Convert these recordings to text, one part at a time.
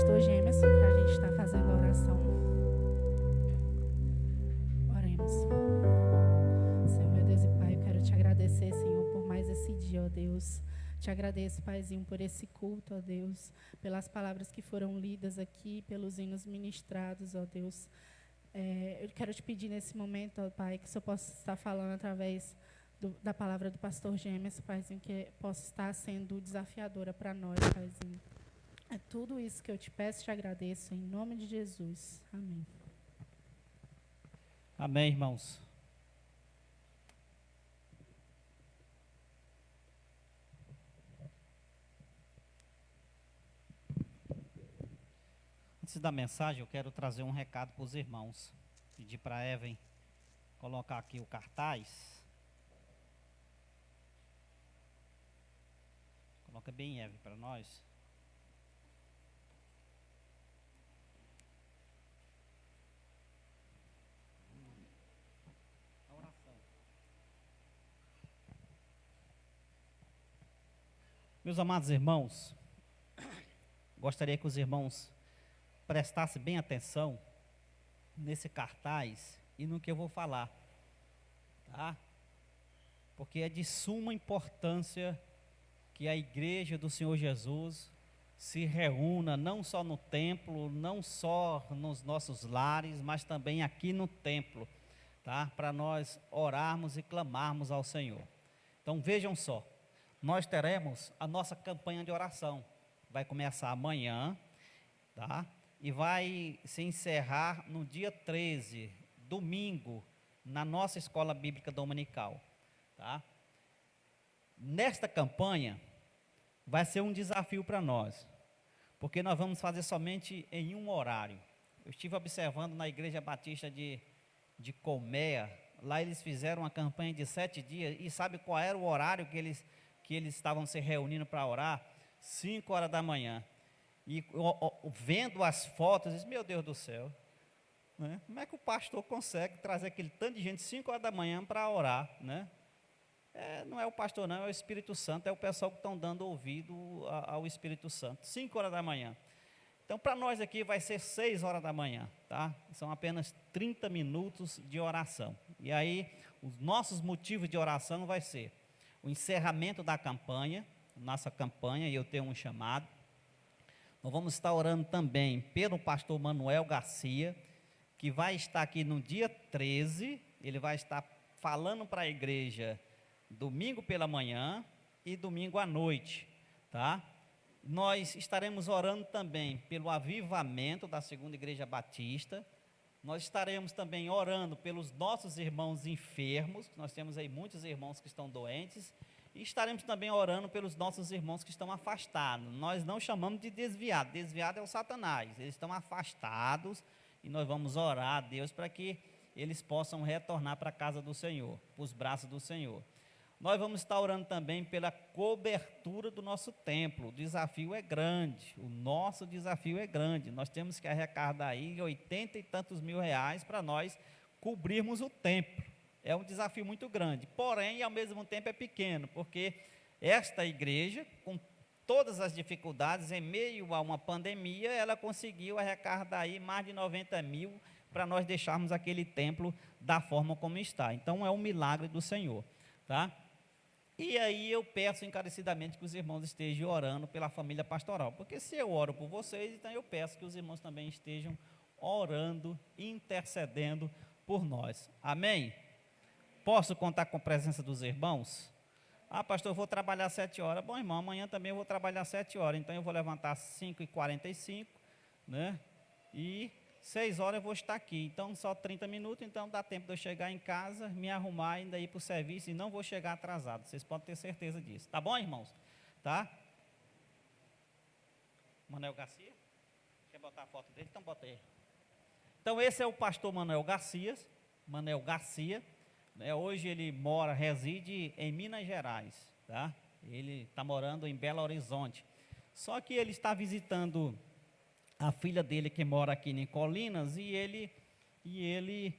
pastor Gemerson para a gente estar fazendo a oração. Oremos. Senhor, meu Deus e Pai, eu quero te agradecer, Senhor, por mais esse dia, ó Deus. Te agradeço, Paizinho, por esse culto, ó Deus, pelas palavras que foram lidas aqui, pelos hinos ministrados, ó Deus. Eu quero te pedir nesse momento, ó Pai, que o Senhor possa estar falando através da palavra do pastor Gemerson, Paizinho, que possa estar sendo desafiadora para nós, Paizinho. É tudo isso que eu te peço e te agradeço, em nome de Jesus. Amém. Amém, irmãos. Antes da mensagem, eu quero trazer um recado para os irmãos. Pedir para a Evelyn colocar aqui o cartaz. Coloca bem, Evelyn, para nós. A oração. Meus amados irmãos, gostaria que os irmãos prestassem bem atenção nesse cartaz e no que eu vou falar, tá? Porque é de suma importância que a igreja do Senhor Jesus se reúna não só no templo, não só nos nossos lares, mas também aqui no templo, tá? Para nós orarmos e clamarmos ao Senhor. Então vejam só, nós teremos a nossa campanha de oração, vai começar amanhã, tá? E vai se encerrar no dia 13, domingo, na nossa escola bíblica dominical, tá? Nesta campanha, vai ser um desafio para nós, porque nós vamos fazer somente em um horário. Eu estive observando na Igreja Batista de Colmeia, lá eles fizeram uma campanha de 7 dias, e sabe qual era o horário que eles estavam se reunindo para orar? 5 horas da manhã. E vendo as fotos, disse, meu Deus do céu, né? Como é que o pastor consegue trazer aquele tanto de gente 5 horas da manhã para orar, né? Não é o pastor não, é o Espírito Santo, é o pessoal que estão dando ouvido ao Espírito Santo, 5 horas da manhã. Então, para nós aqui vai ser 6 horas da manhã, tá? São apenas 30 minutos de oração. E aí, os nossos motivos de oração vai ser o encerramento da campanha, nossa campanha, e eu tenho um chamado. Nós vamos estar orando também pelo pastor Manuel Garcia, que vai estar aqui no dia 13, ele vai estar falando para a igreja domingo pela manhã e domingo à noite, tá? Nós estaremos orando também pelo avivamento da Segunda Igreja Batista. Nós estaremos também orando pelos nossos irmãos enfermos, nós temos aí muitos irmãos que estão doentes, e estaremos também orando pelos nossos irmãos que estão afastados. Nós não chamamos de desviado, desviado é o Satanás, eles estão afastados, e nós vamos orar a Deus para que eles possam retornar para a casa do Senhor, para os braços do Senhor. Nós vamos estar orando também pela cobertura do nosso templo. O desafio é grande, o nosso desafio é grande. Nós temos que arrecadar aí 80 e tantos mil reais para nós cobrirmos o templo. É um desafio muito grande, porém, ao mesmo tempo é pequeno, porque esta igreja, com todas as dificuldades, em meio a uma pandemia, ela conseguiu arrecadar aí mais de 90 mil para nós deixarmos aquele templo da forma como está. Então, é um milagre do Senhor, tá? E aí eu peço encarecidamente que os irmãos estejam orando pela família pastoral, porque se eu oro por vocês, então eu peço que os irmãos também estejam orando, intercedendo por nós. Amém? Posso contar com a presença dos irmãos? Ah, pastor, eu vou trabalhar 7 horas. Bom, irmão, amanhã também eu vou trabalhar 7 horas, então eu vou levantar às 5h45, né? E 6 horas eu vou estar aqui, então só 30 minutos, então dá tempo de eu chegar em casa, me arrumar, ainda ir para o serviço e não vou chegar atrasado, vocês podem ter certeza disso, tá bom, irmãos? Tá? Manuel Garcia, quer botar a foto dele? Então bota aí. Então esse é o pastor Manuel Garcia, né? Hoje ele reside em Minas Gerais, tá? Ele está morando em Belo Horizonte, só que ele está visitando a filha dele que mora aqui em Colinas, e ele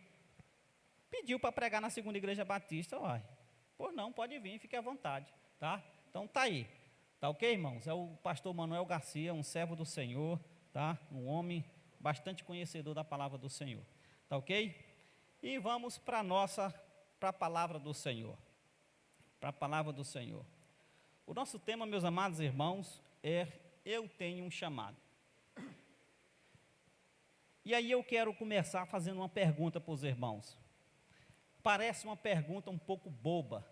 pediu para pregar na Segunda Igreja Batista. Uai, pois não, pode vir, fique à vontade, tá? Então tá aí, tá ok, irmãos? É o pastor Manuel Garcia, um servo do Senhor, tá? Um homem bastante conhecedor da palavra do Senhor, tá ok? E vamos para a palavra do Senhor, para a palavra do Senhor. O nosso tema, meus amados irmãos, é Eu Tenho um Chamado. E aí eu quero começar fazendo uma pergunta para os irmãos. Parece uma pergunta um pouco boba,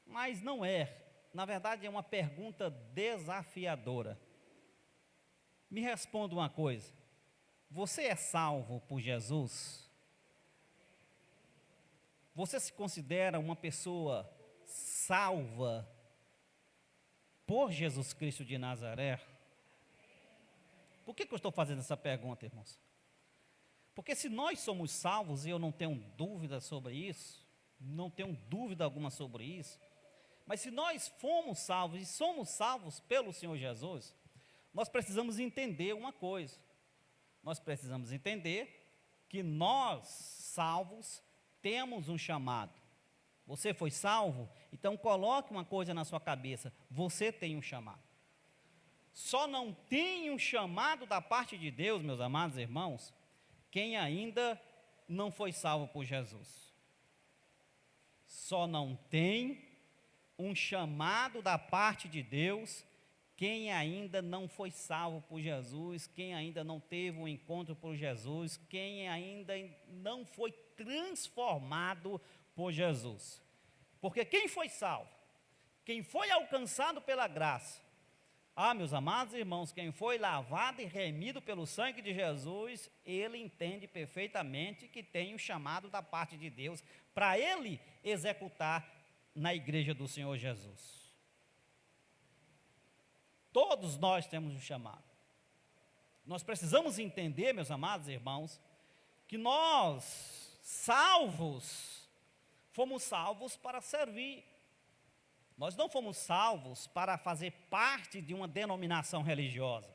mas não é. Na verdade, é uma pergunta desafiadora. Me responda uma coisa: você é salvo por Jesus? Você se considera uma pessoa salva por Jesus Cristo de Nazaré? Por que eu estou fazendo essa pergunta, irmãos? Porque se nós somos salvos, e eu não tenho dúvida sobre isso, não tenho dúvida alguma sobre isso, mas se nós fomos salvos e somos salvos pelo Senhor Jesus, nós precisamos entender uma coisa. Nós precisamos entender que nós, salvos, temos um chamado. Você foi salvo? Então coloque uma coisa na sua cabeça: você tem um chamado. Só não tem um chamado da parte de Deus, meus amados irmãos, quem ainda não foi salvo por Jesus. Só não tem um chamado da parte de Deus quem ainda não foi salvo por Jesus, quem ainda não teve um encontro por Jesus, quem ainda não foi transformado por Jesus. Porque quem foi salvo, quem foi alcançado pela graça, meus amados irmãos, quem foi lavado e remido pelo sangue de Jesus, ele entende perfeitamente que tem o chamado da parte de Deus para ele executar na igreja do Senhor Jesus. Todos nós temos um chamado. Nós precisamos entender, meus amados irmãos, que nós, salvos, fomos salvos para servir. Nós não fomos salvos para fazer parte de uma denominação religiosa.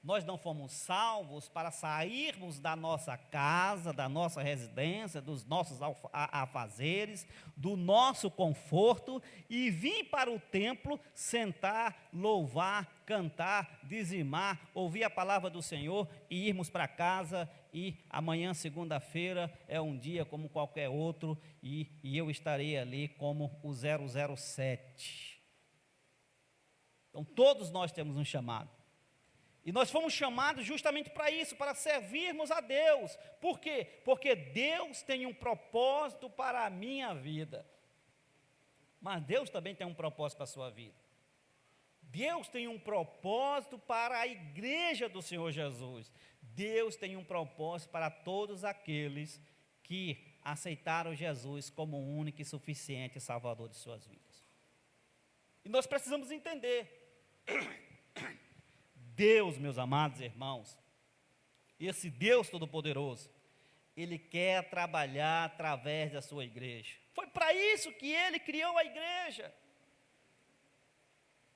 Nós não fomos salvos para sairmos da nossa casa, da nossa residência, dos nossos afazeres, do nosso conforto e vir para o templo, sentar, louvar, cantar, dizimar, ouvir a palavra do Senhor e irmos para casa. E amanhã, segunda-feira, é um dia como qualquer outro e eu estarei ali como o 007. Então, todos nós temos um chamado. E nós fomos chamados justamente para isso, para servirmos a Deus. Por quê? Porque Deus tem um propósito para a minha vida. Mas Deus também tem um propósito para a sua vida. Deus tem um propósito para a igreja do Senhor Jesus. Deus tem um propósito para todos aqueles que aceitaram Jesus como o único e suficiente Salvador de suas vidas. E nós precisamos entender. Deus, meus amados irmãos, esse Deus Todo-Poderoso, Ele quer trabalhar através da sua igreja. Foi para isso que Ele criou a igreja.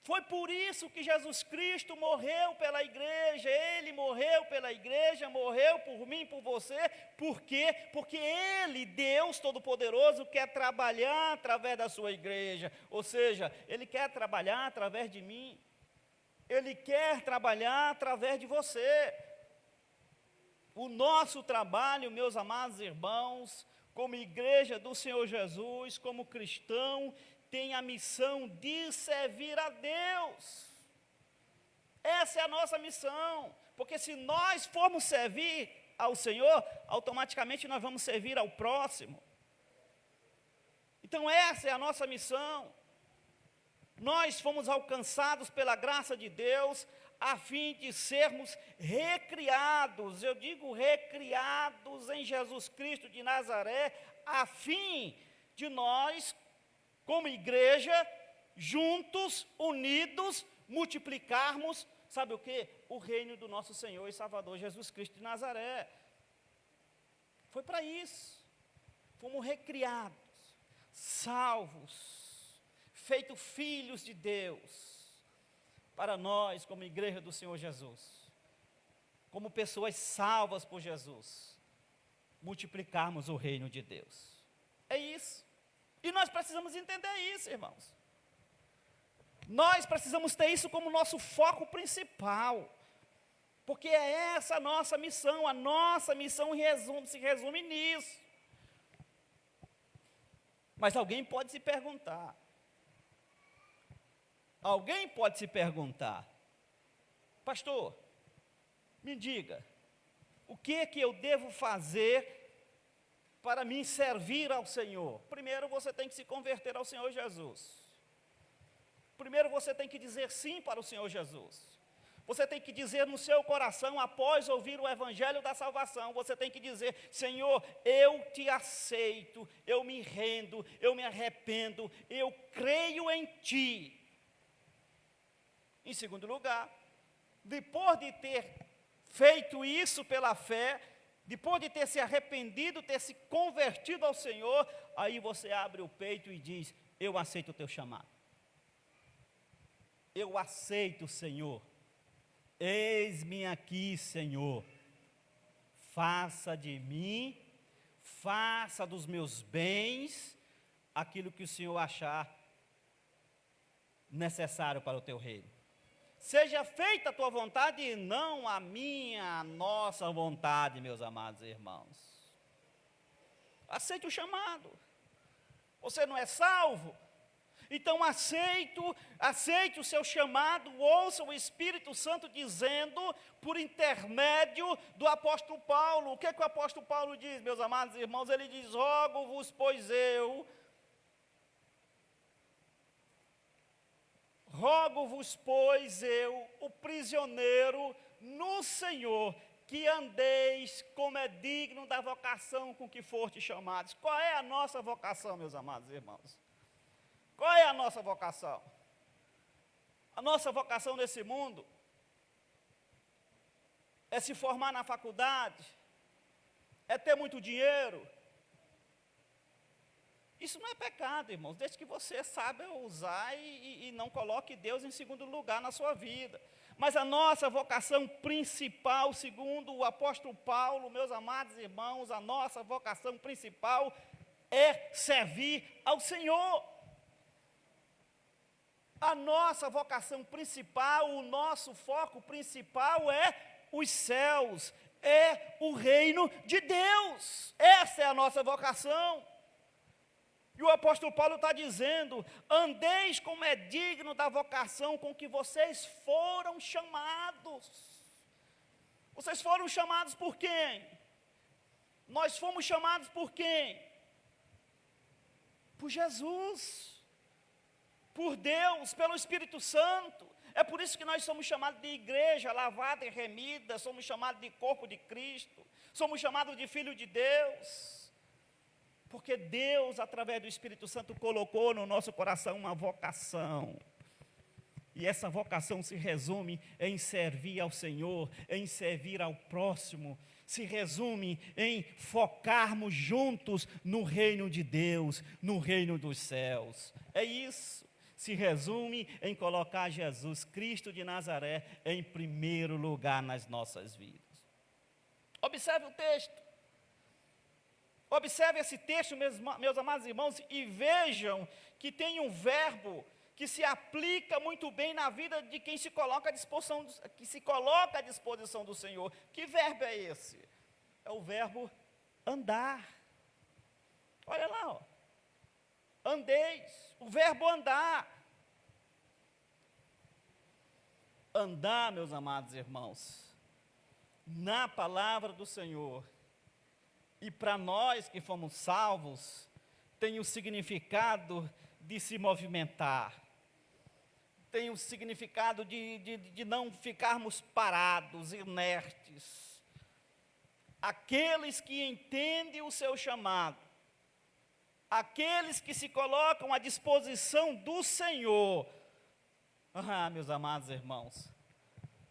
Foi por isso que Jesus Cristo morreu pela igreja. Ele morreu pela igreja, morreu por mim, por você. Por quê? Porque Ele, Deus Todo-Poderoso, quer trabalhar através da sua igreja. Ou seja, Ele quer trabalhar através de mim. Ele quer trabalhar através de você. O nosso trabalho, meus amados irmãos, como igreja do Senhor Jesus, como cristão, tem a missão de servir a Deus. Essa é a nossa missão, porque se nós formos servir ao Senhor, automaticamente nós vamos servir ao próximo. Então essa é a nossa missão. Nós fomos alcançados pela graça de Deus a fim de sermos recriados, eu digo recriados em Jesus Cristo de Nazaré, a fim de nós, como igreja, juntos, unidos, multiplicarmos, sabe o quê? O reino do nosso Senhor e Salvador Jesus Cristo de Nazaré. Foi para isso. Fomos recriados, salvos, feitos filhos de Deus, para nós, como igreja do Senhor Jesus, como pessoas salvas por Jesus, multiplicarmos o reino de Deus. É isso. E nós precisamos entender isso, irmãos. Nós precisamos ter isso como nosso foco principal. Porque é essa a nossa missão se resume nisso. Mas alguém pode se perguntar, pastor, me diga, o que é que eu devo fazer para me servir ao Senhor? Primeiro você tem que se converter ao Senhor Jesus. Primeiro você tem que dizer sim para o Senhor Jesus. Você tem que dizer no seu coração, após ouvir o evangelho da salvação, você tem que dizer: Senhor, eu te aceito, eu me rendo, eu me arrependo, eu creio em ti. Em segundo lugar, depois de ter feito isso pela fé, depois de ter se arrependido, ter se convertido ao Senhor, aí você abre o peito e diz: eu aceito o teu chamado. Eu aceito, Senhor. Eis-me aqui, Senhor. Faça de mim, faça dos meus bens, aquilo que o Senhor achar necessário para o teu reino. Seja feita a tua vontade e não a minha, a nossa vontade, meus amados irmãos. Aceite o chamado. Você não é salvo? Então aceite o seu chamado, ouça o Espírito Santo dizendo, por intermédio do apóstolo Paulo. O que é que o apóstolo Paulo diz, meus amados irmãos? Ele diz: rogo-vos, pois eu, o prisioneiro no Senhor, que andeis como é digno da vocação com que fortes chamados. Qual é a nossa vocação, meus amados irmãos? Qual é a nossa vocação? A nossa vocação nesse mundo é se formar na faculdade, é ter muito dinheiro. Isso não é pecado, irmãos, desde que você saiba usar e não coloque Deus em segundo lugar na sua vida. Mas a nossa vocação principal, segundo o apóstolo Paulo, meus amados irmãos, a nossa vocação principal é servir ao Senhor. A nossa vocação principal, o nosso foco principal é os céus, é o reino de Deus. Essa é a nossa vocação. E o apóstolo Paulo está dizendo: andeis como é digno da vocação com que vocês foram chamados. Vocês foram chamados por quem? Nós fomos chamados por quem? Por Jesus. Por Deus, pelo Espírito Santo. É por isso que nós somos chamados de igreja lavada e remida, somos chamados de corpo de Cristo, somos chamados de filho de Deus, porque Deus, através do Espírito Santo, colocou no nosso coração uma vocação, e essa vocação se resume em servir ao Senhor, em servir ao próximo, se resume em focarmos juntos no reino de Deus, no reino dos céus. É isso. Se resume em colocar Jesus Cristo de Nazaré em primeiro lugar nas nossas vidas. Observe o texto. Observe esse texto, meus amados irmãos, e vejam que tem um verbo que se aplica muito bem na vida de quem se coloca à disposição do Senhor. Que verbo é esse? É o verbo andar. Olha lá, ó. Andeis, o verbo andar. Andar, meus amados irmãos, na palavra do Senhor, e para nós que fomos salvos, tem o significado de se movimentar, tem o significado de não ficarmos parados, inertes. Aqueles que entendem o seu chamado, aqueles que se colocam à disposição do Senhor, meus amados irmãos,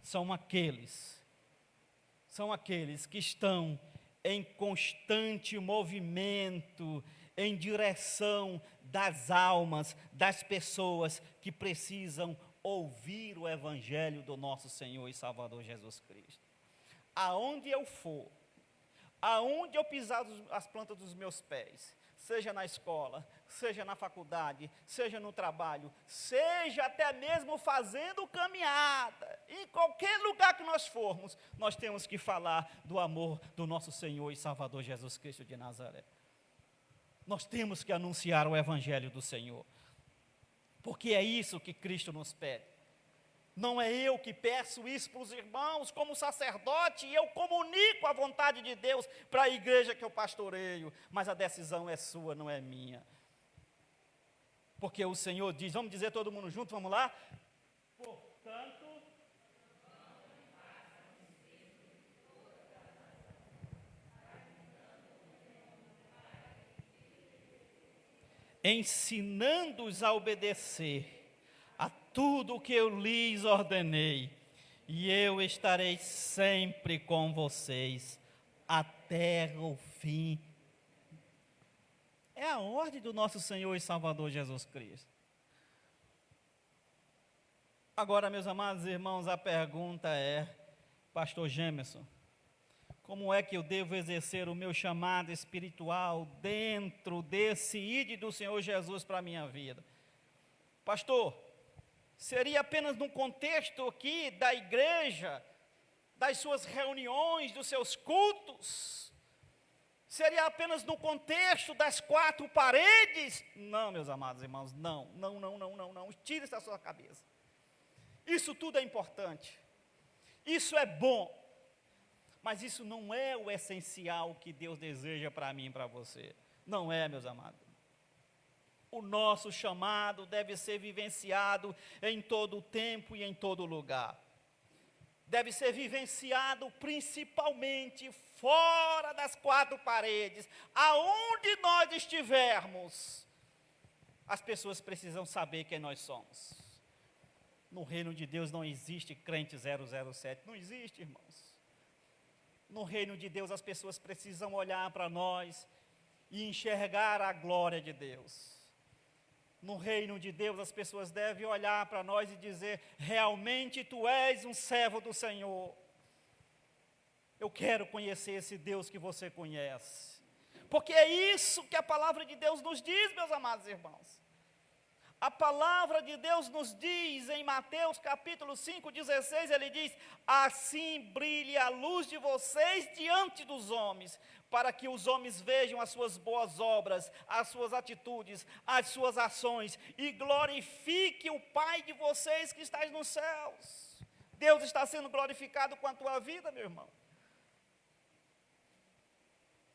são aqueles que estão em constante movimento, em direção das almas, das pessoas que precisam ouvir o evangelho do nosso Senhor e Salvador Jesus Cristo. Aonde eu for, aonde eu pisar as plantas dos meus pés, seja na escola, seja na faculdade, seja no trabalho, seja até mesmo fazendo caminhada, em qualquer qualquer lugar que nós formos, nós temos que falar do amor do nosso Senhor e Salvador Jesus Cristo de Nazaré. Nós temos que anunciar o Evangelho do Senhor, porque é isso que Cristo nos pede. Não é eu que peço isso para os irmãos, como sacerdote, eu comunico a vontade de Deus para a igreja que eu pastoreio, mas a decisão é sua, não é minha. Porque o Senhor diz, vamos dizer todo mundo junto, vamos lá? Portanto, ensinando-os a obedecer a tudo o que eu lhes ordenei, e eu estarei sempre com vocês até o fim. É a ordem do nosso Senhor e Salvador Jesus Cristo. Agora, meus amados irmãos, a pergunta é, pastor Gemerson, como é que eu devo exercer o meu chamado espiritual dentro desse ide do Senhor Jesus para a minha vida? Pastor, seria apenas no contexto aqui da igreja, das suas reuniões, dos seus cultos? Seria apenas no contexto das 4 paredes? Não, meus amados irmãos, não. Tire isso da sua cabeça. Isso tudo é importante. Isso é bom. Mas isso não é o essencial que Deus deseja para mim e para você. Não é, meus amados. O nosso chamado deve ser vivenciado em todo o tempo e em todo lugar. Deve ser vivenciado principalmente fora das 4 paredes. Aonde nós estivermos, as pessoas precisam saber quem nós somos. No reino de Deus não existe crente 007. Não existe, irmãos. No reino de Deus, as pessoas precisam olhar para nós e enxergar a glória de Deus. No reino de Deus, as pessoas devem olhar para nós e dizer, realmente tu és um servo do Senhor. Eu quero conhecer esse Deus que você conhece. Porque é isso que a palavra de Deus nos diz, meus amados irmãos. A palavra de Deus nos diz em Mateus capítulo 5:16, ele diz, assim brilhe a luz de vocês diante dos homens, para que os homens vejam as suas boas obras, as suas atitudes, as suas ações, e glorifique o Pai de vocês que está nos céus. Deus está sendo glorificado com a tua vida, meu irmão.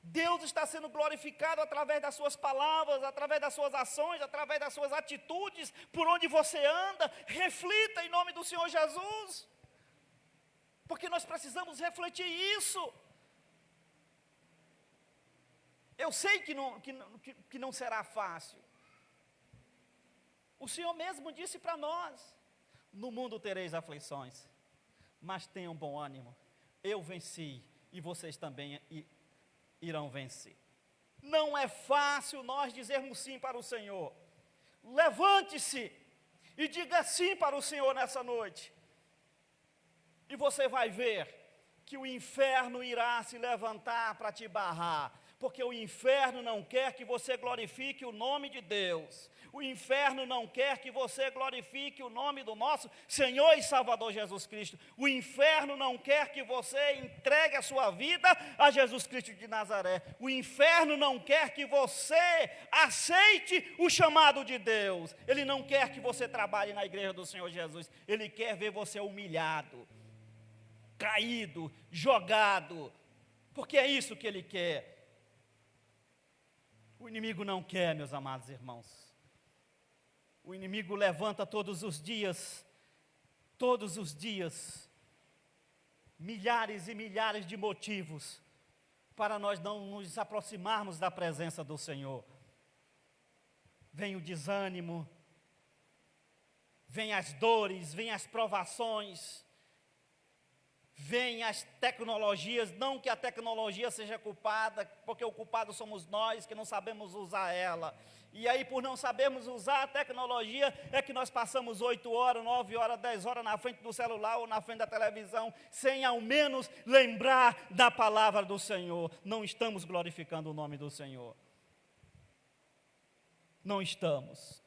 Deus está sendo glorificado através das suas palavras, através das suas ações, através das suas atitudes, por onde você anda. Reflita em nome do Senhor Jesus, porque nós precisamos refletir isso. Eu sei que não será fácil. O Senhor mesmo disse para nós, no mundo tereis aflições, mas tenham bom ânimo, eu venci e vocês também irão vencer. Não é fácil nós dizermos sim para o Senhor. Levante-se e diga sim para o Senhor nessa noite. E você vai ver que o inferno irá se levantar para te barrar. Porque o inferno não quer que você glorifique o nome de Deus. O inferno não quer que você glorifique o nome do nosso Senhor e Salvador Jesus Cristo. O inferno não quer que você entregue a sua vida a Jesus Cristo de Nazaré. O inferno não quer que você aceite o chamado de Deus. Ele não quer que você trabalhe na igreja do Senhor Jesus. Ele quer ver você humilhado, caído, jogado. Porque é isso que ele quer. O inimigo não quer, meus amados irmãos. O inimigo levanta todos os dias, milhares e milhares de motivos para nós não nos aproximarmos da presença do Senhor. Vem o desânimo, vem as dores, vem as provações, vem as tecnologias, não que a tecnologia seja culpada, porque o culpado somos nós que não sabemos usar ela. E aí, por não sabermos usar a tecnologia, é que nós passamos 8 horas, 9 horas, 10 horas na frente do celular ou na frente da televisão, sem ao menos lembrar da palavra do Senhor. Não estamos glorificando o nome do Senhor. Não estamos.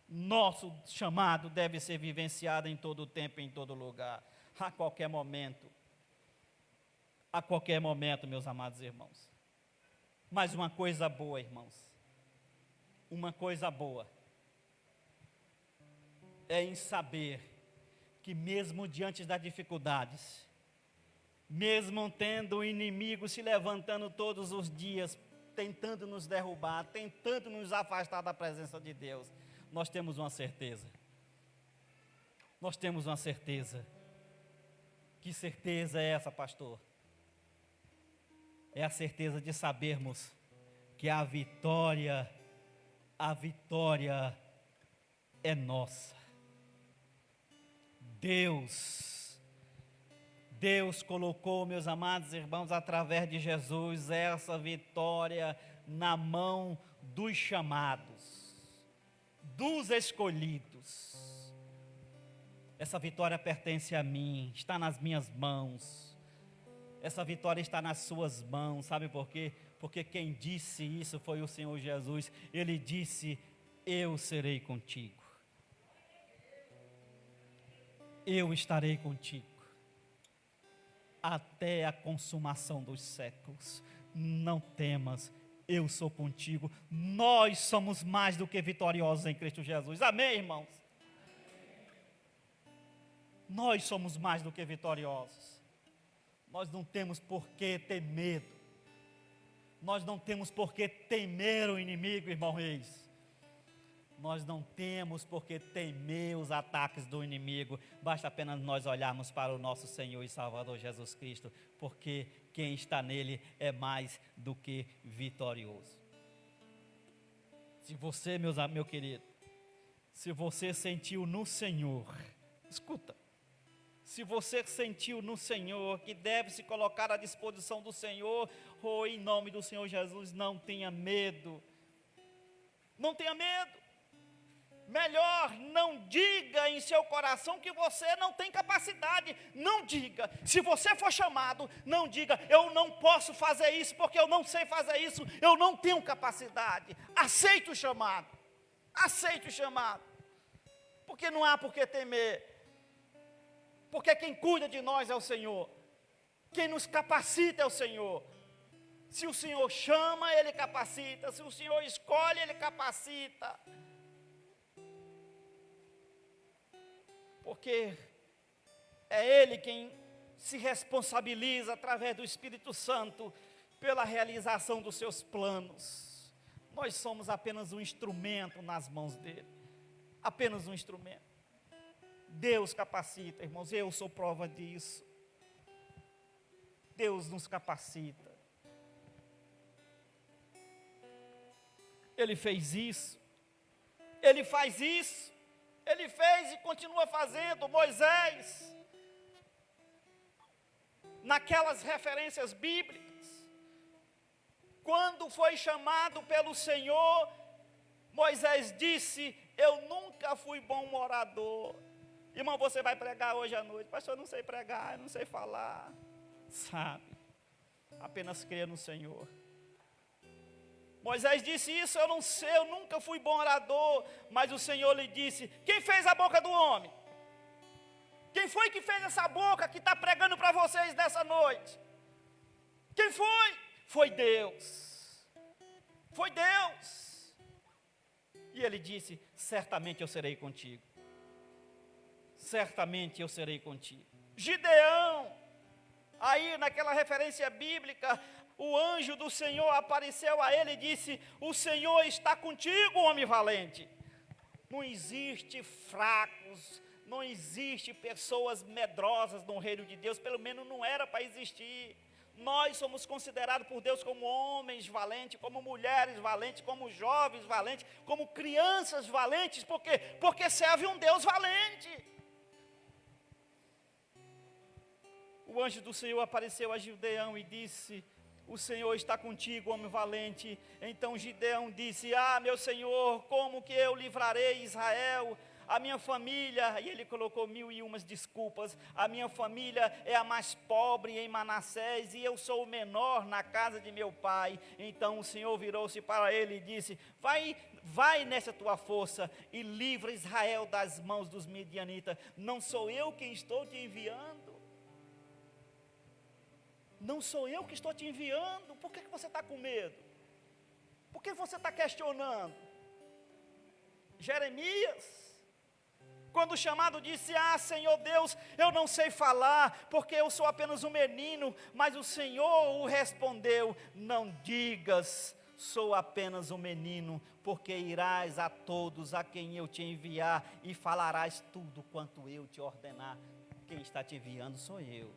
Nosso chamado deve ser vivenciado em todo tempo, em todo lugar, a qualquer momento. A qualquer momento, meus amados irmãos. Mas uma coisa boa, irmãos, uma coisa boa é em saber que mesmo diante das dificuldades, mesmo tendo o inimigo se levantando todos os dias, tentando nos derrubar, tentando nos afastar da presença de Deus, nós temos uma certeza. Nós temos uma certeza. Que certeza é essa, pastor? É a certeza de sabermos que a vitória é nossa. Deus colocou, meus amados irmãos, através de Jesus, essa vitória na mão dos chamados, dos escolhidos. Essa vitória pertence a mim, está nas minhas mãos. Essa vitória está nas suas mãos, sabe por quê? Porque quem disse isso foi o Senhor Jesus. Ele disse: eu serei contigo. Eu estarei contigo até a consumação dos séculos. Não temas, eu sou contigo. Nós somos mais do que vitoriosos em Cristo Jesus. Amém, irmãos? Nós somos mais do que vitoriosos. Nós não temos por que ter medo. Nós não temos por que temer o inimigo, irmão Reis. Nós não temos por que temer os ataques do inimigo. Basta apenas nós olharmos para o nosso Senhor e Salvador Jesus Cristo, porque quem está nele é mais do que vitorioso. Se você, meu querido, se você sentiu no Senhor, escuta, se você sentiu no Senhor que deve se colocar à disposição do Senhor, ou em nome do Senhor Jesus, não tenha medo. Não tenha medo. Melhor, não diga em seu coração que você não tem capacidade. Não diga. Se você for chamado, não diga: eu não posso fazer isso porque eu não sei fazer isso, eu não tenho capacidade. Aceite o chamado. Aceite o chamado. Porque não há por que temer. Porque quem cuida de nós é o Senhor. Quem nos capacita é o Senhor. Se o Senhor chama, Ele capacita. Se o Senhor escolhe, Ele capacita. Porque é Ele quem se responsabiliza através do Espírito Santo pela realização dos seus planos. Nós somos apenas um instrumento nas mãos dEle. Apenas um instrumento. Deus capacita, irmãos, eu sou prova disso. Deus nos capacita. Ele fez isso. Ele faz isso. Ele fez e continua fazendo. Moisés, naquelas referências bíblicas, quando foi chamado pelo Senhor, Moisés disse: eu nunca fui bom orador. Irmão, você vai pregar hoje à noite: pastor, eu não sei pregar, eu não sei falar. Sabe, apenas creia no Senhor. Moisés disse isso: eu não sei, eu nunca fui bom orador. Mas o Senhor lhe disse: quem fez a boca do homem? Quem foi que fez essa boca que está pregando para vocês nessa noite? Quem foi? Foi Deus. Foi Deus. E ele disse: certamente eu serei contigo. Certamente eu serei contigo. Gideão, aí naquela referência bíblica, o anjo do Senhor apareceu a ele e disse: o Senhor está contigo, homem valente. Não existe fracos, não existe pessoas medrosas no reino de Deus, pelo menos não era para existir. Nós somos considerados por Deus como homens valentes, como mulheres valentes, como jovens valentes, como crianças valentes. Por quê? Porque serve um Deus valente. O anjo do Senhor apareceu a Gideão e disse: o Senhor está contigo, homem valente. Então Gideão disse: meu Senhor, como que eu livrarei Israel? A minha família, e ele colocou 1001 desculpas, a minha família é a mais pobre em Manassés, e eu sou o menor na casa de meu pai. Então o Senhor virou-se para ele e disse: vai nessa tua força e livra Israel das mãos dos midianitas. Não sou eu quem estou te enviando? Não sou eu que estou te enviando? Por que você está com medo? Por que você está questionando? Jeremias, quando o chamado disse: Senhor Deus, eu não sei falar, porque eu sou apenas um menino. Mas o Senhor o respondeu: não digas, sou apenas um menino, porque irás a todos a quem eu te enviar, e falarás tudo quanto eu te ordenar. Quem está te enviando sou eu.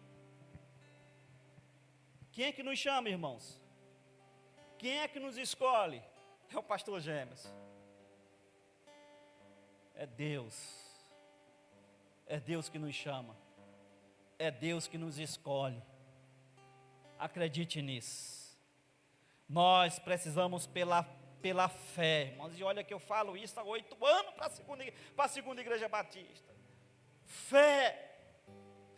Quem é que nos chama, irmãos? Quem é que nos escolhe? É o pastor Gêmeos. É Deus. É Deus que nos chama. É Deus que nos escolhe. Acredite nisso. Nós precisamos pela fé, irmãos. E olha que eu falo isso há 8 anos para a segunda igreja batista. Fé.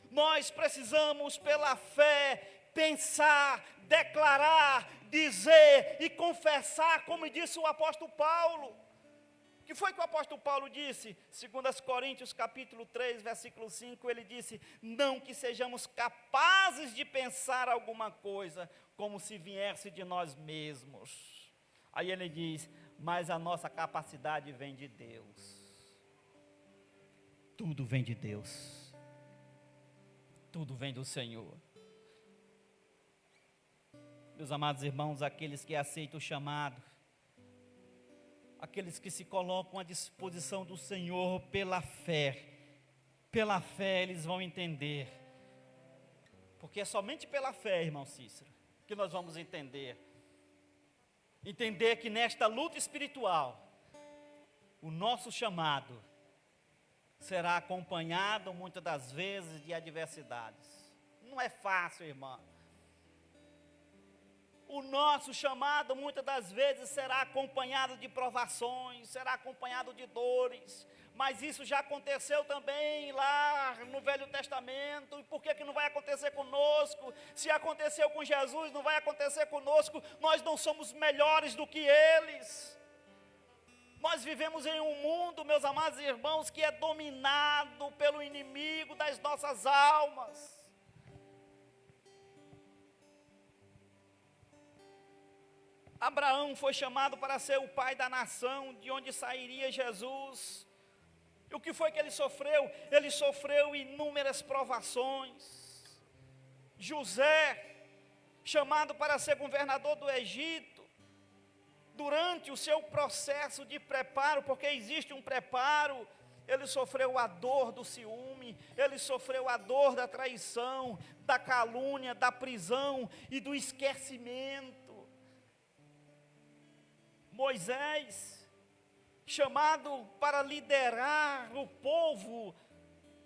Nós precisamos pela fé pensar, declarar, dizer e confessar, como disse o apóstolo Paulo. O que foi que o apóstolo Paulo disse? 2 Coríntios capítulo 3, versículo 5, ele disse: não que sejamos capazes de pensar alguma coisa, como se viesse de nós mesmos. Aí ele diz: mas a nossa capacidade vem de Deus. Tudo vem de Deus. Tudo vem do Senhor. Meus amados irmãos, aqueles que aceitam o chamado, aqueles que se colocam à disposição do Senhor pela fé eles vão entender, porque é somente pela fé, irmão Cícero, que nós vamos entender que nesta luta espiritual, o nosso chamado será acompanhado muitas das vezes de adversidades. Não é fácil, irmão. O nosso chamado muitas das vezes será acompanhado de provações, será acompanhado de dores, mas isso já aconteceu também lá no Velho Testamento. E por que não vai acontecer conosco? Se aconteceu com Jesus, não vai acontecer conosco. Nós não somos melhores do que eles. Nós vivemos em um mundo, meus amados irmãos, que é dominado pelo inimigo das nossas almas. Abraão foi chamado para ser o pai da nação, de onde sairia Jesus. E o que foi que ele sofreu? Ele sofreu inúmeras provações. José, chamado para ser governador do Egito, durante o seu processo de preparo, porque existe um preparo, ele sofreu a dor do ciúme, ele sofreu a dor da traição, da calúnia, da prisão e do esquecimento. Moisés, chamado para liderar o povo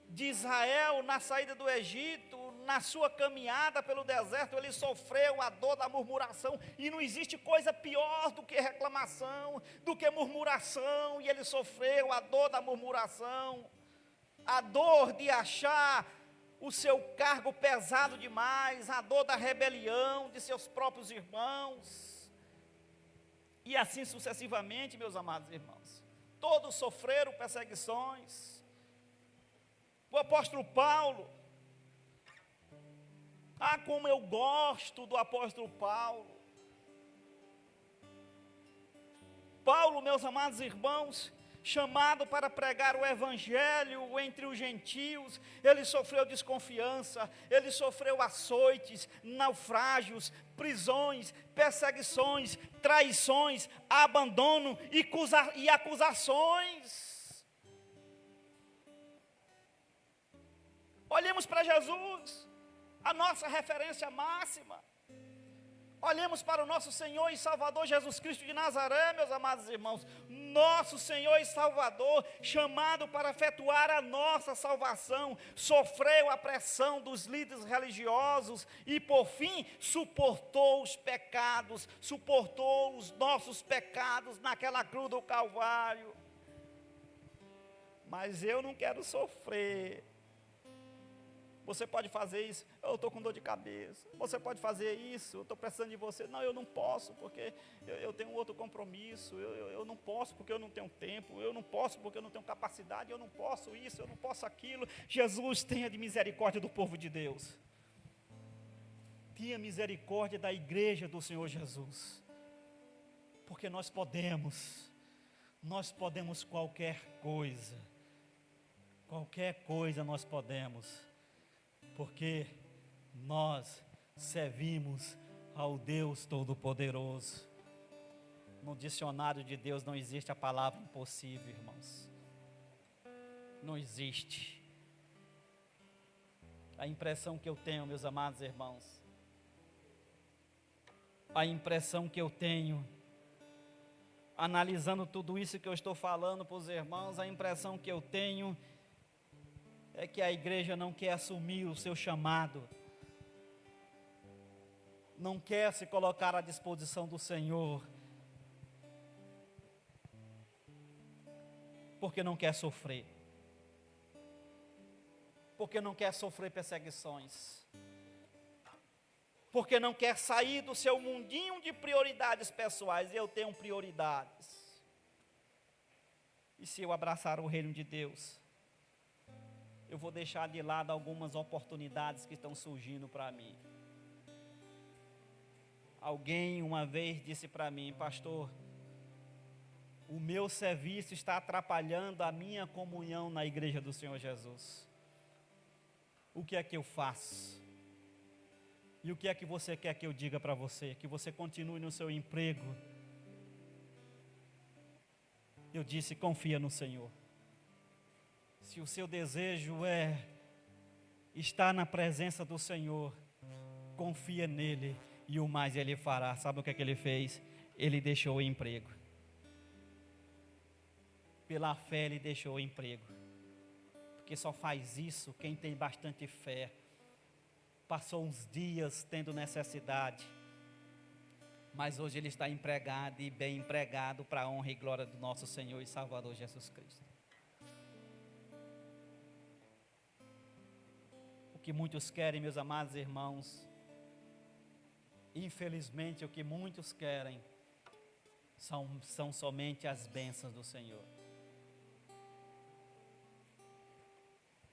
de Israel na saída do Egito, na sua caminhada pelo deserto, ele sofreu a dor da murmuração, e não existe coisa pior do que reclamação, do que murmuração, e ele sofreu a dor da murmuração, a dor de achar o seu cargo pesado demais, a dor da rebelião de seus próprios irmãos, e assim sucessivamente, meus amados irmãos. Todos sofreram perseguições. O apóstolo Paulo, como eu gosto do apóstolo Paulo. Paulo, meus amados irmãos, chamado para pregar o evangelho entre os gentios, ele sofreu desconfiança, ele sofreu açoites, naufrágios, prisões, perseguições, traições, abandono e acusações. Olhemos para Jesus, a nossa referência máxima. Olhemos para o nosso Senhor e Salvador Jesus Cristo de Nazaré, meus amados irmãos. Nosso Senhor e Salvador, chamado para efetuar a nossa salvação, sofreu a pressão dos líderes religiosos e, por fim, suportou os pecados, suportou os nossos pecados naquela cruz do Calvário. Mas eu não quero sofrer. Você pode fazer isso, eu estou com dor de cabeça. Você pode fazer isso, eu estou precisando de você. Não, eu não posso, porque eu tenho outro compromisso. Eu não posso, porque eu não tenho tempo. Eu não posso, porque eu não tenho capacidade. Eu não posso isso, eu não posso aquilo. Jesus, tenha de misericórdia do povo de Deus. Tenha misericórdia da igreja do Senhor Jesus. Porque nós podemos qualquer coisa nós podemos. Porque nós servimos ao Deus Todo-Poderoso. No dicionário de Deus não existe a palavra impossível, irmãos. Não existe. A impressão que eu tenho, meus amados irmãos, analisando tudo isso que eu estou falando para os irmãos, a impressão que eu tenho é que a igreja não quer assumir o seu chamado, não quer se colocar à disposição do Senhor, porque não quer sofrer, perseguições, porque não quer sair do seu mundinho de prioridades pessoais. Eu tenho prioridades, e se eu abraçar o reino de Deus, eu vou deixar de lado algumas oportunidades que estão surgindo para mim. Alguém uma vez disse para mim: pastor, o meu serviço está atrapalhando a minha comunhão na igreja do Senhor Jesus. O que é que eu faço? E o que é que você quer que eu diga para você? Que você continue no seu emprego? Eu disse: confia no Senhor. Se o seu desejo é estar na presença do Senhor, confia nele e o mais ele fará. Sabe o que é que ele fez? Ele deixou o emprego. Pela fé ele deixou o emprego. Porque só faz isso quem tem bastante fé. Passou uns dias tendo necessidade, mas hoje ele está empregado e bem empregado para a honra e glória do nosso Senhor e Salvador Jesus Cristo. O que muitos querem, meus amados irmãos, infelizmente o que muitos querem são somente as bênçãos do Senhor.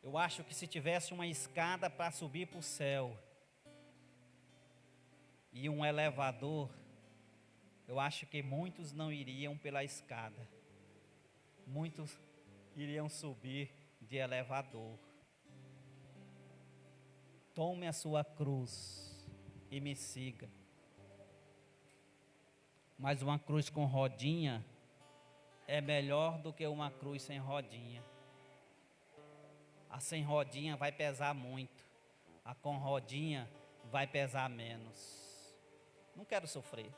Eu acho que se tivesse uma escada para subir para o céu e um elevador, eu acho que muitos não iriam pela escada, muitos iriam subir de elevador. Tome a sua cruz e me siga. Mas uma cruz com rodinha é melhor do que uma cruz sem rodinha. A sem rodinha vai pesar muito, a com rodinha vai pesar menos. Não quero sofrer,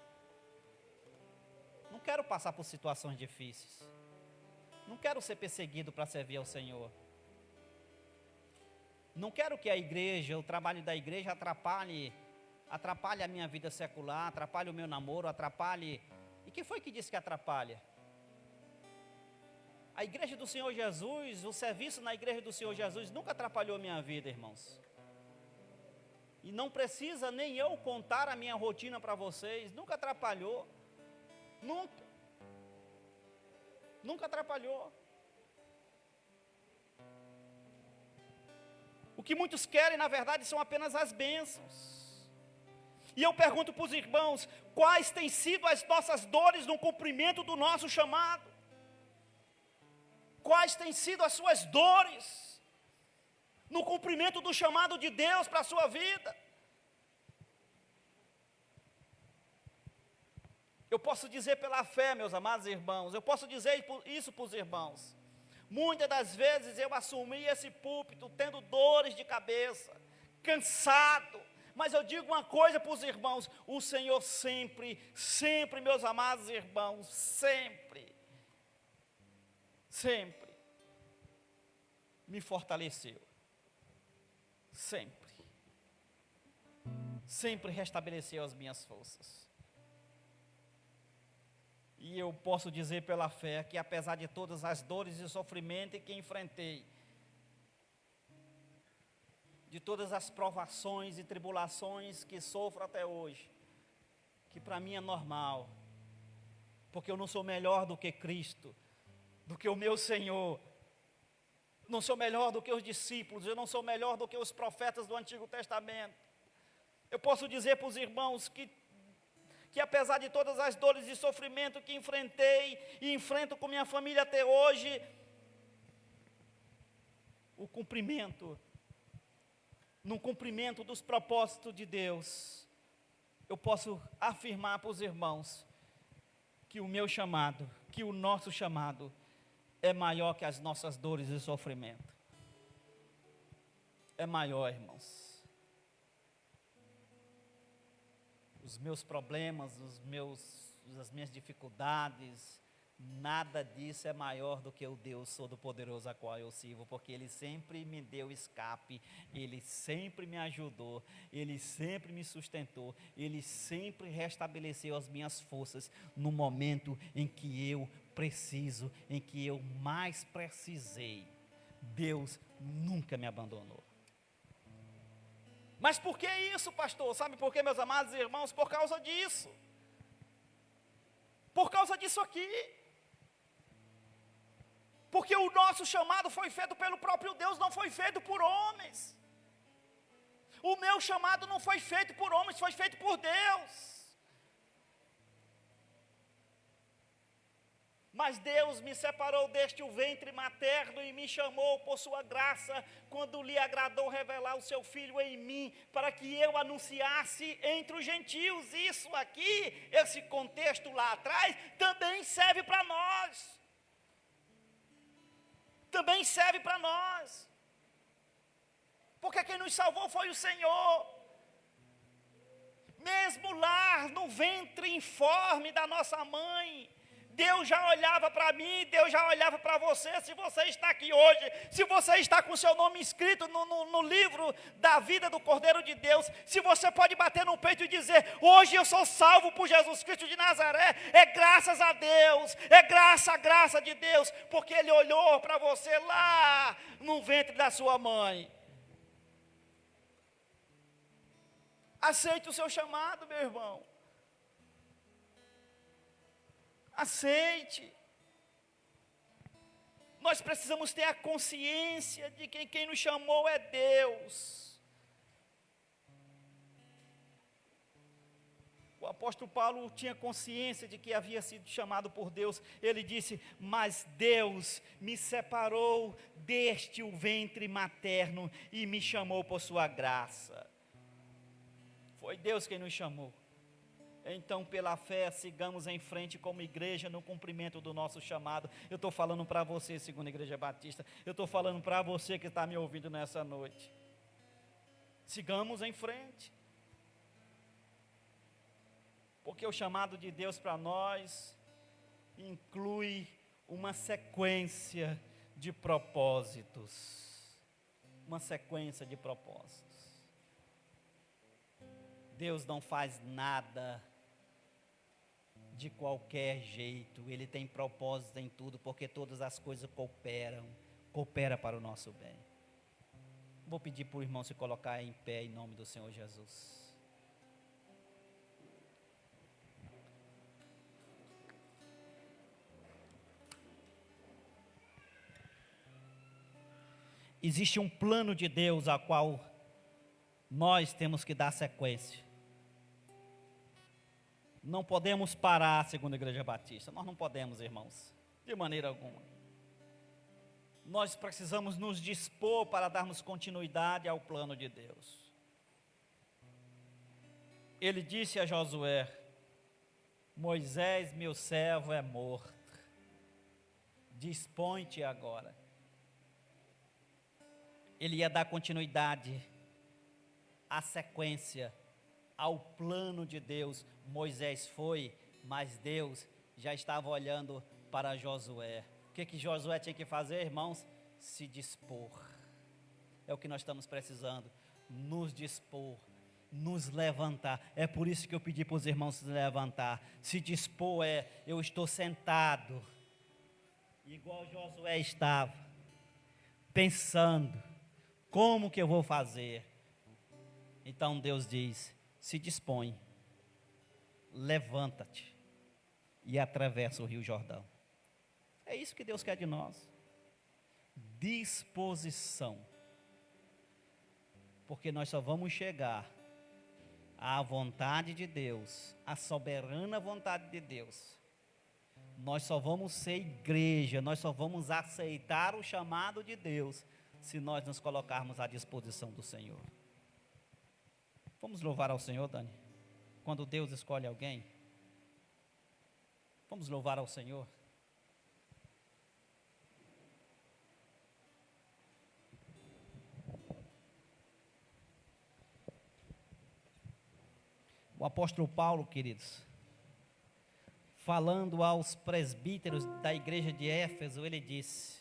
não quero passar por situações difíceis, não quero ser perseguido para servir ao Senhor. Não quero que a igreja, o trabalho da igreja atrapalhe a minha vida secular, atrapalhe o meu namoro, atrapalhe. E quem foi que disse que atrapalha? A igreja do Senhor Jesus, o serviço na igreja do Senhor Jesus nunca atrapalhou a minha vida, irmãos. E não precisa nem eu contar a minha rotina para vocês, nunca atrapalhou. Nunca atrapalhou. O que muitos querem, na verdade, são apenas as bênçãos. E eu pergunto para os irmãos: quais têm sido as nossas dores no cumprimento do nosso chamado? Quais têm sido as suas dores no cumprimento do chamado de Deus para a sua vida? Eu posso dizer pela fé, meus amados irmãos, eu posso dizer isso para os irmãos. Muitas das vezes eu assumi esse púlpito tendo dores de cabeça, cansado, mas eu digo uma coisa para os irmãos: o Senhor sempre, meus amados irmãos, sempre me fortaleceu, sempre restabeleceu as minhas forças. E eu posso dizer pela fé que, apesar de todas as dores e sofrimento que enfrentei, de todas as provações e tribulações que sofro até hoje, que para mim é normal, porque eu não sou melhor do que Cristo, do que o meu Senhor, não sou melhor do que os discípulos, eu não sou melhor do que os profetas do Antigo Testamento. Eu posso dizer para os irmãos que apesar de todas as dores e sofrimento que enfrentei e enfrento com minha família até hoje, no cumprimento dos propósitos de Deus, eu posso afirmar para os irmãos que o meu chamado, que o nosso chamado é maior que as nossas dores e sofrimento. É maior, irmãos. Os meus problemas, as minhas dificuldades, nada disso é maior do que o Deus Todo-Poderoso a qual eu sirvo, porque Ele sempre me deu escape, Ele sempre me ajudou, Ele sempre me sustentou, Ele sempre restabeleceu as minhas forças no momento em que eu preciso, em que eu mais precisei. Deus nunca me abandonou. Mas por que isso, pastor? Sabe por quê, meus amados irmãos? Por causa disso. Por causa disso aqui. Porque o nosso chamado foi feito pelo próprio Deus, não foi feito por homens. O meu chamado não foi feito por homens, foi feito por Deus. Mas Deus me separou deste o ventre materno e me chamou por sua graça, quando lhe agradou revelar o seu Filho em mim, para que eu anunciasse entre os gentios. Isso aqui, esse contexto lá atrás, também serve para nós. Também serve para nós. Porque quem nos salvou foi o Senhor. Mesmo lá no ventre informe da nossa mãe, Deus já olhava para mim, Deus já olhava para você. Se você está aqui hoje, se você está com seu nome inscrito no livro da vida do Cordeiro de Deus, se você pode bater no peito e dizer: hoje eu sou salvo por Jesus Cristo de Nazaré, é graças a Deus, é a graça de Deus, porque Ele olhou para você lá no ventre da sua mãe. Aceite o seu chamado, meu irmão. Aceite. Nós precisamos ter a consciência de que quem nos chamou é Deus. O apóstolo Paulo tinha consciência de que havia sido chamado por Deus. Ele disse: mas Deus me separou deste o ventre materno e me chamou por sua graça. Foi Deus quem nos chamou. Então, pela fé, sigamos em frente como igreja no cumprimento do nosso chamado. Eu estou falando para você, Segunda Igreja Batista. Eu estou falando para você que está me ouvindo nessa noite. Sigamos em frente. Porque o chamado de Deus para nós inclui uma sequência de propósitos. Uma sequência de propósitos. Deus não faz nada de qualquer jeito. Ele tem propósito em tudo, porque todas as coisas cooperam para o nosso bem. Vou pedir para o irmão se colocar em pé em nome do Senhor Jesus. Existe um plano de Deus ao qual nós temos que dar sequência. Não podemos parar, segundo a Igreja Batista. Nós não podemos, irmãos, de maneira alguma. Nós precisamos nos dispor para darmos continuidade ao plano de Deus. Ele disse a Josué: Moisés, meu servo, é morto. Dispõe-te agora. Ele ia dar continuidade à sequência, ao plano de Deus. Moisés foi, mas Deus já estava olhando para Josué. O que Josué tinha que fazer, irmãos? Se dispor. É o que nós estamos precisando, nos dispor, nos levantar. É por isso que eu pedi para os irmãos se levantar. Se dispor eu estou sentado, igual Josué estava, pensando, como que eu vou fazer? Então Deus diz: se dispõe, levanta-te e atravessa o Rio Jordão. É isso que Deus quer de nós. Disposição. Porque nós só vamos chegar à vontade de Deus, à soberana vontade de Deus. Nós só vamos ser igreja, nós só vamos aceitar o chamado de Deus se nós nos colocarmos à disposição do Senhor. Vamos louvar ao Senhor, Dani? Quando Deus escolhe alguém, vamos louvar ao Senhor? O apóstolo Paulo, queridos, falando aos presbíteros da igreja de Éfeso, ele disse,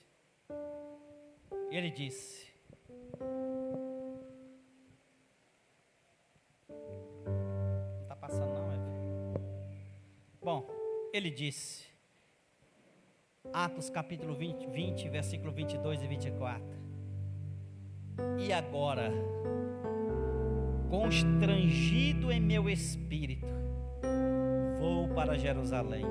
não está passando não, Bom, ele disse, Atos capítulo 20, versículo 22 e 24, e agora, constrangido em meu espírito, vou para Jerusalém,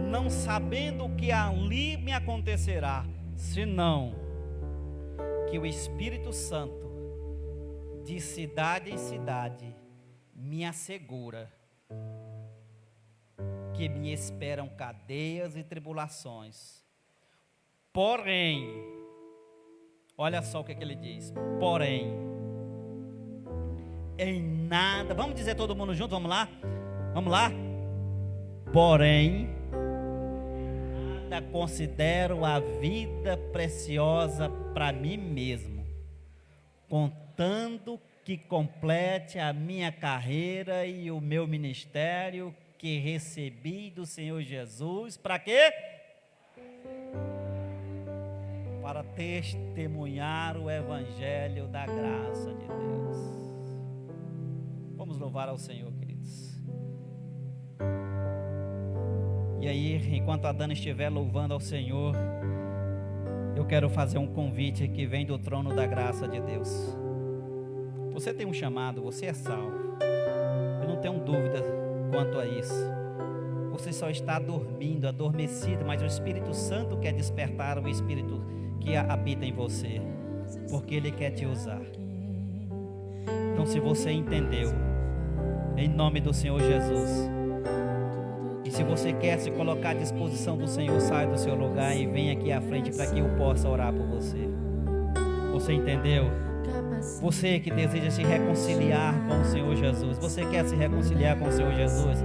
não sabendo o que ali me acontecerá, senão que o Espírito Santo, de cidade em cidade, me assegura que me esperam cadeias e tribulações. Porém, olha só o que ele diz, porém, em nada, vamos dizer todo mundo junto, vamos lá? Porém, nada considero a vida preciosa para mim mesmo, contando que complete a minha carreira e o meu ministério que recebi do Senhor Jesus, para quê? Para testemunhar o evangelho da graça de Deus. Vamos louvar ao Senhor, queridos. E aí, enquanto a Dana estiver louvando ao Senhor, eu quero fazer um convite que vem do trono da graça de Deus. Você tem um chamado, você é salvo. Eu não tenho dúvida quanto a isso. Você só está dormindo, adormecido, mas o Espírito Santo quer despertar o Espírito que habita em você, porque Ele quer te usar. Então, se você entendeu, em nome do Senhor Jesus, e se você quer se colocar à disposição do Senhor, saia do seu lugar e venha aqui à frente para que eu possa orar por você. Você entendeu? Você que deseja se reconciliar com o Senhor Jesus, você quer se reconciliar com o Senhor Jesus,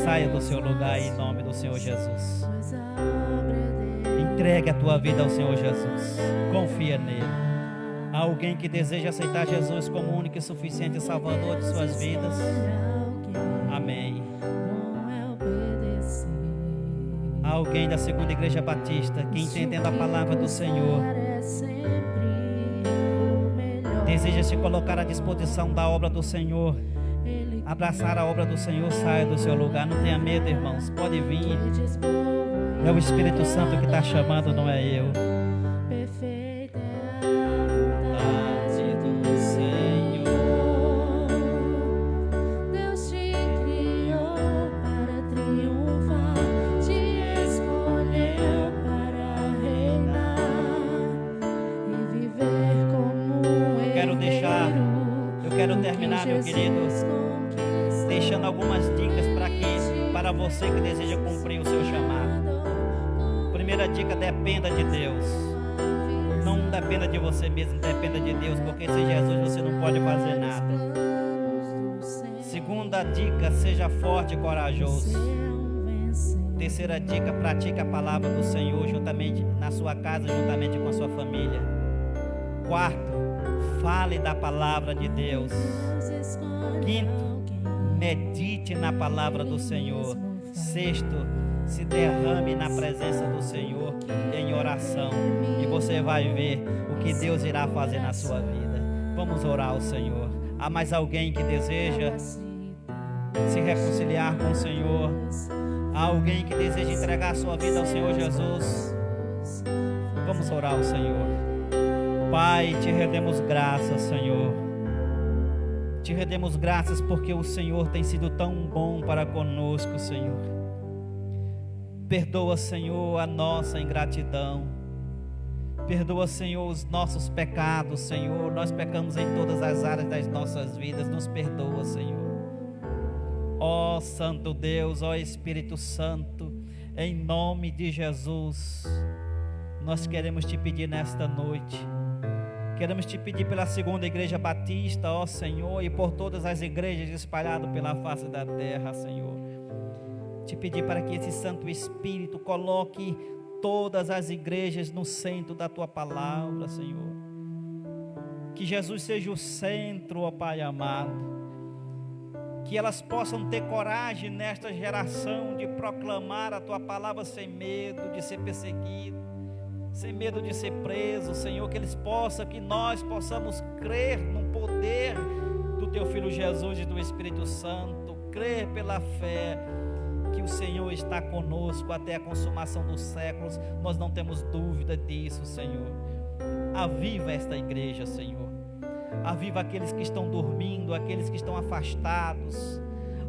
saia do seu lugar em nome do Senhor Jesus. Entregue a tua vida ao Senhor Jesus, confia nele. Há alguém que deseja aceitar Jesus como único e suficiente Salvador de suas vidas? Amém. Há alguém da Segunda Igreja Batista que, entendendo a palavra do Senhor, deseja se colocar à disposição da obra do Senhor, abraçar a obra do Senhor, saia do seu lugar, não tenha medo, irmãos, pode vir. É o Espírito Santo que está chamando, não é eu. Meu querido, deixando algumas dicas para você que deseja cumprir o seu chamado. Primeira dica: dependa de Deus. Não dependa de você mesmo, dependa de Deus, porque sem Jesus você não pode fazer nada. Segunda dica: seja forte e corajoso. Terceira dica: pratique a palavra do Senhor juntamente na sua casa, juntamente com a sua família. Quarto: fale da palavra de Deus. Quinto, medite na palavra do Senhor. Sexto, se derrame na presença do Senhor em oração, e você vai ver o que Deus irá fazer na sua vida. Vamos orar ao Senhor. Há mais alguém que deseja se reconciliar com o Senhor? Há alguém que deseja entregar a sua vida ao Senhor Jesus? Vamos orar ao Senhor. Pai, te rendemos graças, Senhor. Te rendemos graças porque o Senhor tem sido tão bom para conosco, Senhor. Perdoa, Senhor, a nossa ingratidão. Perdoa, Senhor, os nossos pecados, Senhor. Nós pecamos em todas as áreas das nossas vidas. Nos perdoa, Senhor. Ó Santo Deus, ó Espírito Santo, em nome de Jesus, nós queremos te pedir nesta noite. Queremos te pedir pela segunda igreja batista, ó Senhor, e por todas as igrejas espalhadas pela face da terra, Senhor. Te pedir para que esse Santo Espírito coloque todas as igrejas no centro da tua palavra, Senhor. Que Jesus seja o centro, ó Pai amado. Que elas possam ter coragem nesta geração de proclamar a tua palavra sem medo de ser perseguido, sem medo de ser preso, Senhor, que nós possamos crer no poder do Teu Filho Jesus e do Espírito Santo, crer pela fé, que o Senhor está conosco até a consumação dos séculos, nós não temos dúvida disso, Senhor. Aviva esta igreja, Senhor, aviva aqueles que estão dormindo, aqueles que estão afastados,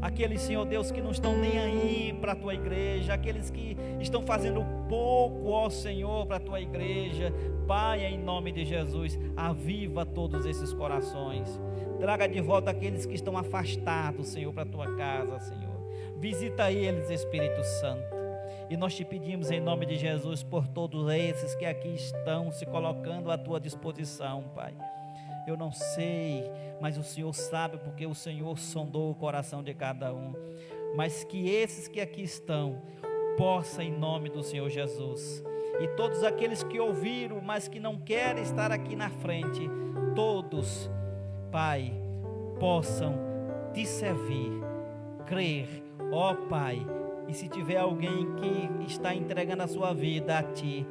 aqueles, Senhor Deus, que não estão nem aí para a Tua igreja, aqueles que estão fazendo pouco, ó Senhor, para a Tua igreja. Pai, em nome de Jesus, aviva todos esses corações, traga de volta aqueles que estão afastados, Senhor, para a Tua casa, Senhor. Visita eles, Espírito Santo, e nós te pedimos em nome de Jesus por todos esses que aqui estão se colocando à Tua disposição, Pai. Eu não sei, mas o Senhor sabe, porque o Senhor sondou o coração de cada um. Mas que esses que aqui estão, possa em nome do Senhor Jesus. E todos aqueles que ouviram, mas que não querem estar aqui na frente, todos, Pai, possam te servir, crer, ó Pai. E se tiver alguém que está entregando a sua vida a Ti,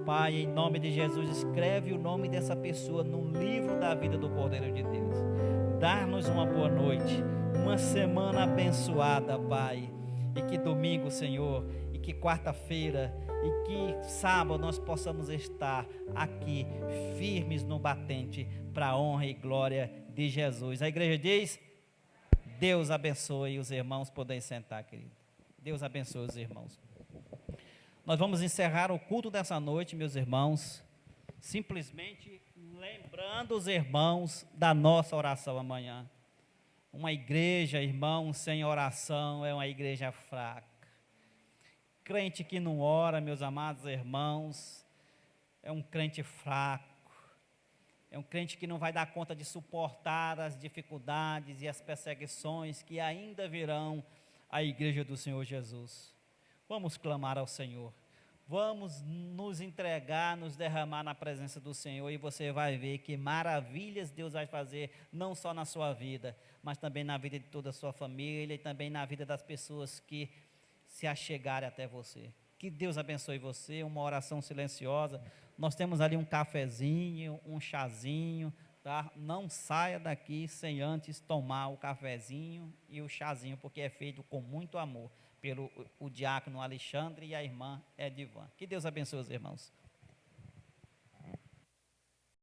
Pai, em nome de Jesus, escreve o nome dessa pessoa no livro da vida do Cordeiro de Deus. Dá-nos uma boa noite, uma semana abençoada, Pai. E que domingo, Senhor, e que quarta-feira, e que sábado nós possamos estar aqui, firmes no batente, para a honra e glória de Jesus. A igreja diz: Deus abençoe. Os irmãos podem sentar, querido. Deus abençoe os irmãos. Nós vamos encerrar o culto dessa noite, meus irmãos, simplesmente lembrando os irmãos da nossa oração amanhã. Uma igreja, irmão, sem oração é uma igreja fraca. Crente que não ora, meus amados irmãos, é um crente fraco. É um crente que não vai dar conta de suportar as dificuldades e as perseguições que ainda virão à igreja do Senhor Jesus. Vamos clamar ao Senhor, vamos nos entregar, nos derramar na presença do Senhor, e você vai ver que maravilhas Deus vai fazer, não só na sua vida, mas também na vida de toda a sua família, e também na vida das pessoas que se achegarem até você. Que Deus abençoe você. Uma oração silenciosa, nós temos ali um cafezinho, um chazinho, tá? Não saia daqui sem antes tomar o cafezinho e o chazinho, porque é feito com muito amor pelo o diácono Alexandre e a irmã Edivan. Que Deus abençoe os irmãos.